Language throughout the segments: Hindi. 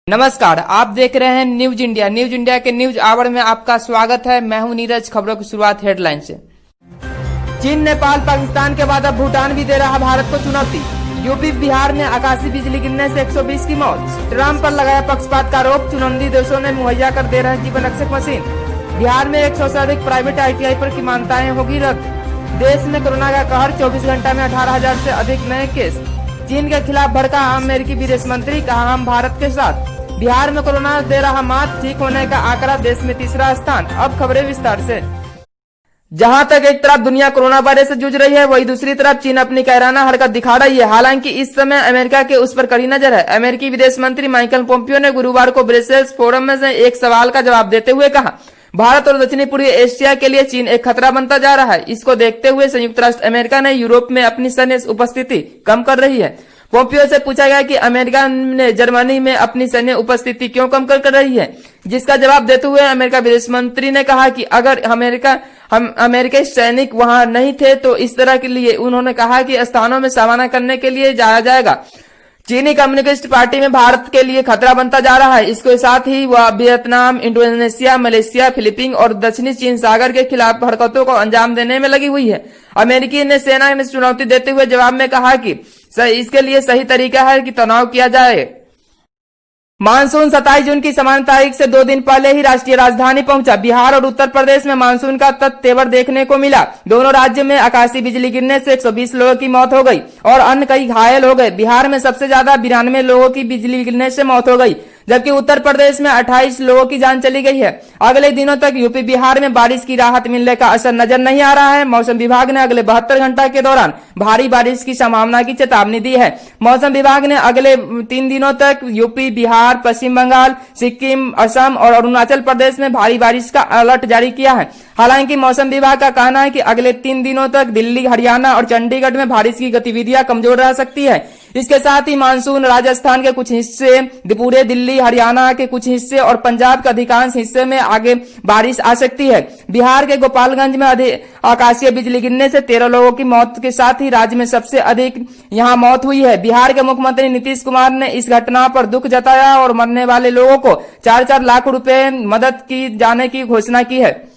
नमस्कार, आप देख रहे हैं न्यूज इंडिया। न्यूज इंडिया के न्यूज आवर में आपका स्वागत है। मैं हूं नीरज। खबरों की शुरुआत हेडलाइन से। चीन, नेपाल, पाकिस्तान के बाद अब भूटान भी दे रहा भारत को चुनौती। यूपी, बिहार में आकाशीय बिजली गिरने से 120 की मौत। ट्रंप पर लगाया पक्षपात का आरोप। चुनौती देशों ने मुहैया कर दे रहे जीवन रक्षक मशीन। बिहार में 100 से अधिक प्राइवेट ITI पर की मान्यताएं होगी रद्द। देश में कोरोना का कहर, 24 घंटा में 18,000 से अधिक नए केस। चीन के खिलाफ भड़का अमेरिकी विदेश मंत्री, कहा हम भारत के साथ। बिहार में कोरोना दे रहा मात, ठीक होने का आंकड़ा देश में तीसरा स्थान। अब खबरें विस्तार से। जहां तक एक तरफ दुनिया कोरोना वायरस से जूझ रही है, वहीं दूसरी तरफ चीन अपनी कायराना हरकत दिखा रही है। हालांकि इस समय अमेरिका के उस पर कड़ी नजर है। अमेरिकी विदेश मंत्री माइकल पोम्पियो ने गुरुवार को ब्रसेल्स फोरम में से एक सवाल का जवाब देते हुए कहा, भारत और दक्षिणी पूर्वी एशिया के लिए चीन एक खतरा बनता जा रहा है। इसको देखते हुए संयुक्त राष्ट्र अमेरिका ने यूरोप में अपनी सैन्य उपस्थिति कम कर रही है। पोम्पियो से पूछा गया कि अमेरिका ने जर्मनी में अपनी सैन्य उपस्थिति क्यों कम कर रही है, जिसका जवाब देते हुए अमेरिका विदेश मंत्री ने कहा कि अगर अमेरिकी सैनिक वहां नहीं थे तो इस तरह के लिए उन्होंने कहा कि स्थानों में सामना करने के लिए जाया जाएगा। चीनी कम्युनिस्ट पार्टी में भारत के लिए खतरा बनता जा रहा है। इसके साथ ही वह वियतनाम, इंडोनेशिया, मलेशिया, फिलीपीन और दक्षिणी चीन सागर के खिलाफ हरकतों को अंजाम देने में लगी हुई है। अमेरिकी ने सेना ने चुनौती देते हुए जवाब में कहा कि इसके लिए सही तरीका है कि तनाव किया जाए। मानसून 27 जून की समान तारीख से 2 दिन पहले ही राष्ट्रीय राजधानी पहुंचा। बिहार और उत्तर प्रदेश में मानसून का तेवर देखने को मिला। दोनों राज्यों में आकाशीय बिजली गिरने से 120 लोगों की मौत हो गई और अन्य कई घायल हो गए। बिहार में सबसे ज्यादा 92 लोगों की बिजली गिरने से मौत हो गई, जबकि उत्तर प्रदेश में 28 लोगों की जान चली गई है। अगले दिनों तक यूपी, बिहार में बारिश की राहत मिलने का असर नजर नहीं आ रहा है। मौसम विभाग ने अगले 72 घंटा के दौरान भारी बारिश की संभावना की चेतावनी दी है। मौसम विभाग ने अगले 3 दिनों तक यूपी, बिहार, पश्चिम बंगाल, सिक्किम, असम और अरुणाचल प्रदेश में भारी बारिश का अलर्ट जारी किया है। हालांकि मौसम विभाग का कहना है कि अगले 3 दिनों तक दिल्ली, हरियाणा और चंडीगढ़ में बारिश की गतिविधियां कमजोर रह सकती है। इसके साथ ही मानसून राजस्थान के कुछ हिस्से, पूरे दिल्ली, हरियाणा के कुछ हिस्से और पंजाब के अधिकांश हिस्से में आगे बारिश आ सकती है। बिहार के गोपालगंज में आकाशीय बिजली गिरने से 13 लोगों की मौत के साथ ही राज्य में सबसे अधिक यहां मौत हुई है। बिहार के मुख्यमंत्री नीतीश कुमार ने इस घटना पर दुख जताया और मरने वाले लोगों को 4-4 लाख रुपए मदद की जाने की घोषणा की है।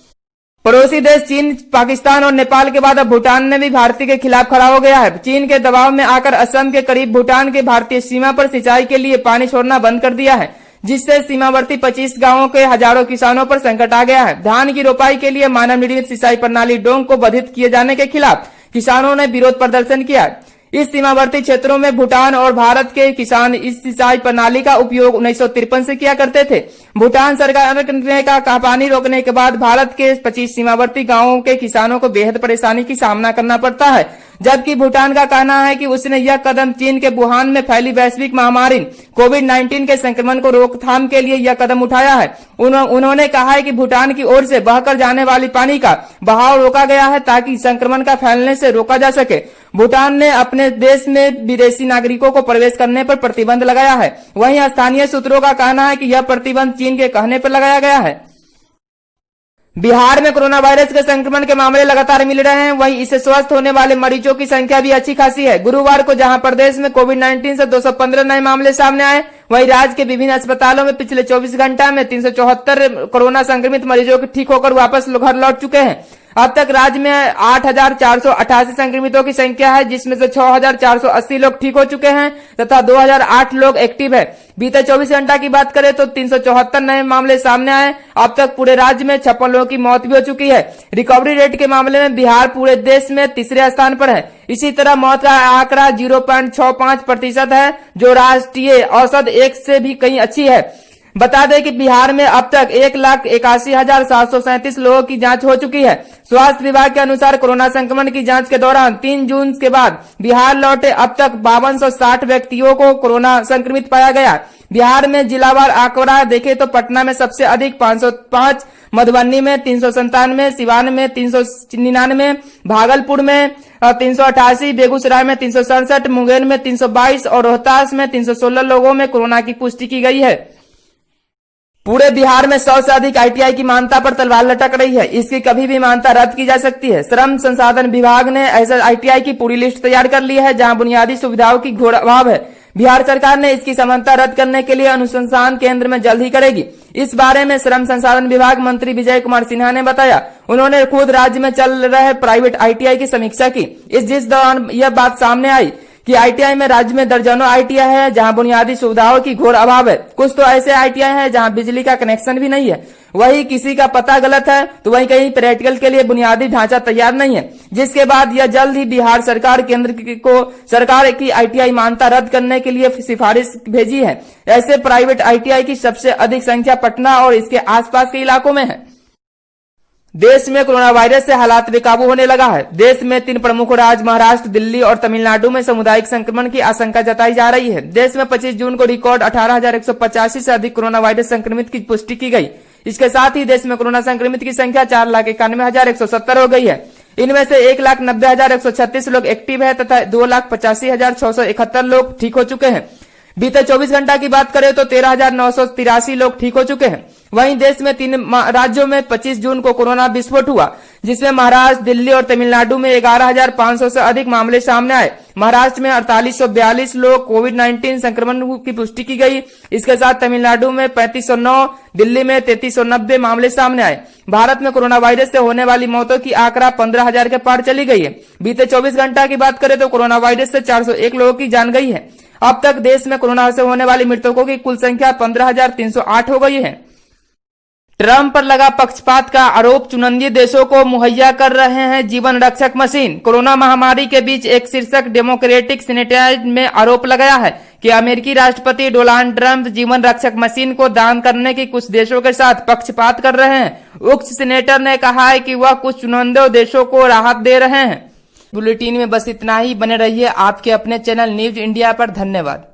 पड़ोसी देश चीन, पाकिस्तान और नेपाल के बाद अब भूटान ने भी भारतीय के खिलाफ खड़ा हो गया है। चीन के दबाव में आकर असम के करीब भूटान के भारतीय सीमा पर सिंचाई के लिए पानी छोड़ना बंद कर दिया है, जिससे सीमावर्ती 25 गांवों के हजारों किसानों पर संकट आ गया है। धान की रोपाई के लिए मानव निर्मित सिंचाई प्रणाली डोंग को बाधित किए जाने के खिलाफ किसानों ने विरोध प्रदर्शन किया। इस सीमावर्ती क्षेत्रों में भूटान और भारत के किसान इस सिंचाई प्रणाली का उपयोग 1953 से किया करते थे। भूटान सरकार ने पानी रोकने के बाद भारत के 25 सीमावर्ती गांवों के किसानों को बेहद परेशानी की सामना करना पड़ता है, जबकि भूटान का कहना है कि उसने यह कदम चीन के वुहान में फैली वैश्विक महामारी कोविड-19 के संक्रमण को रोकथाम के लिए यह कदम उठाया है। उन्होंने कहा है कि भूटान की ओर से बहकर जाने वाली पानी का बहाव रोका गया है ताकि संक्रमण का फैलने से रोका जा सके। भूटान ने अपने देश में विदेशी नागरिकों को प्रवेश करने पर प्रतिबंध लगाया है। वहीं स्थानीय सूत्रों का कहना है कि यह प्रतिबंध चीन के कहने पर लगाया गया है। बिहार में कोरोना वायरस के संक्रमण के मामले लगातार मिल रहे हैं, वहीं इससे स्वस्थ होने वाले मरीजों की संख्या भी अच्छी खासी है। गुरुवार को जहां प्रदेश में कोविड-19 से 215 नए मामले सामने आए, वहीं राज्य के विभिन्न अस्पतालों में पिछले 24 घंटा में 374 कोरोना संक्रमित मरीजों के ठीक होकर वापस घर लौट चुके हैं। अब तक राज्य में 8,488 संक्रमितों की संख्या है, जिसमें से 6,480 लोग ठीक हो चुके हैं तथा 2,008 लोग एक्टिव है। बीते 24 घंटा की बात करें तो 374 नए मामले सामने आए। अब तक पूरे राज्य में 56 लोगों की मौत भी हो चुकी है। रिकवरी रेट के मामले में बिहार पूरे देश में तीसरे स्थान पर है। इसी तरह मौत का आंकड़ा 0.65% है, जो राष्ट्रीय औसत 1 से भी कहीं अच्छी है। बता दें कि बिहार में अब तक 1,81,737 लोगों की जांच हो चुकी है। स्वास्थ्य विभाग के अनुसार कोरोना संक्रमण की जांच के दौरान 3 जून के बाद बिहार लौटे अब तक 5260 व्यक्तियों को कोरोना संक्रमित पाया गया। बिहार में जिलावार आंकड़ा देखें तो पटना में सबसे अधिक 505, मधुबनी में 397, सिवान में 399, भागलपुर में 388, बेगूसराय में 367, मुंगेर में 322 और रोहतास में 316 लोगों में कोरोना की पुष्टि की गई है। पूरे बिहार में 100 से अधिक ITI की मान्यता पर तलवार लटक रही है। इसकी कभी भी मान्यता रद्द की जा सकती है। श्रम संसाधन विभाग ने ऐसे ITI की पूरी लिस्ट तैयार कर ली है जहां बुनियादी सुविधाओं की घोर अभाव है। बिहार सरकार ने इसकी समानता रद्द करने के लिए अनुसंधान केंद्र में जल्द ही करेगी। इस बारे में श्रम संसाधन विभाग मंत्री विजय कुमार सिन्हा ने बताया। उन्होंने खुद राज्य में चल रहे प्राइवेट आईटीआई की समीक्षा की। जिस दौरान यह बात सामने आई कि आईटीआई में राज्य में दर्जनों आईटीआई है जहां बुनियादी सुविधाओं की घोर अभाव है। कुछ तो ऐसे आईटीआई है जहां बिजली का कनेक्शन भी नहीं है, वही किसी का पता गलत है तो वहीं कहीं प्रैक्टिकल के लिए बुनियादी ढांचा तैयार नहीं है, जिसके बाद यह जल्द ही बिहार सरकार केंद्र को सरकार की आईटीआई मान्यता रद्द करने के लिए सिफारिश भेजी है। ऐसे प्राइवेट आईटीआई की सबसे अधिक संख्या पटना और इसके आसपास के इलाकों में है। देश में कोरोना वायरस से हालात बेकाबू होने लगा है। देश में 3 प्रमुख राज्य महाराष्ट्र, दिल्ली और तमिलनाडु में सामुदायिक संक्रमण की आशंका जताई जा रही है। देश में 25 जून को रिकॉर्ड 18,185 से अधिक कोरोना वायरस संक्रमित की पुष्टि की गई। इसके साथ ही देश में कोरोना संक्रमित की संख्या 4,91,170 हो गई है। इनमें से 1,90,136 लोग एक्टिव है तथा 2,85,671 लोग ठीक हो चुके हैं। बीते 24 घंटा की बात करें तो 13,983 लोग ठीक हो चुके हैं। वहीं देश में 3 राज्यों में 25 जून को कोरोना विस्फोट हुआ, जिसमें महाराष्ट्र, दिल्ली और तमिलनाडु में 11,500 से अधिक मामले सामने आए। महाराष्ट्र में 4842 लोग कोविड-19 संक्रमण की पुष्टि की गई। इसके साथ तमिलनाडु में 3509, दिल्ली में 3390 मामले सामने आए। भारत में कोरोना वायरस से होने वाली मौतों की आंकड़ा 15,000 के पार चली गई है। बीते 24 घंटा की बात करें तो कोरोना वायरस से 401 लोगों की जान गई है। अब तक देश में कोरोना से होने वाली मृतकों की कुल संख्या 15,308 हो गई है। ट्रंप पर लगा पक्षपात का आरोप, चुनिंदा देशों को मुहैया कर रहे हैं जीवन रक्षक मशीन। कोरोना महामारी के बीच एक शीर्षक डेमोक्रेटिक सीनेट में आरोप लगाया है कि अमेरिकी राष्ट्रपति डोनाल्ड ट्रंप जीवन रक्षक मशीन को दान करने की कुछ देशों के साथ पक्षपात कर रहे हैं। उक्त सीनेटर ने कहा है कि वह कुछ चुनिंदा देशों को राहत दे रहे हैं। बुलेटिन में बस इतना ही। बने रहिए आपके अपने चैनल न्यूज इंडिया पर। धन्यवाद।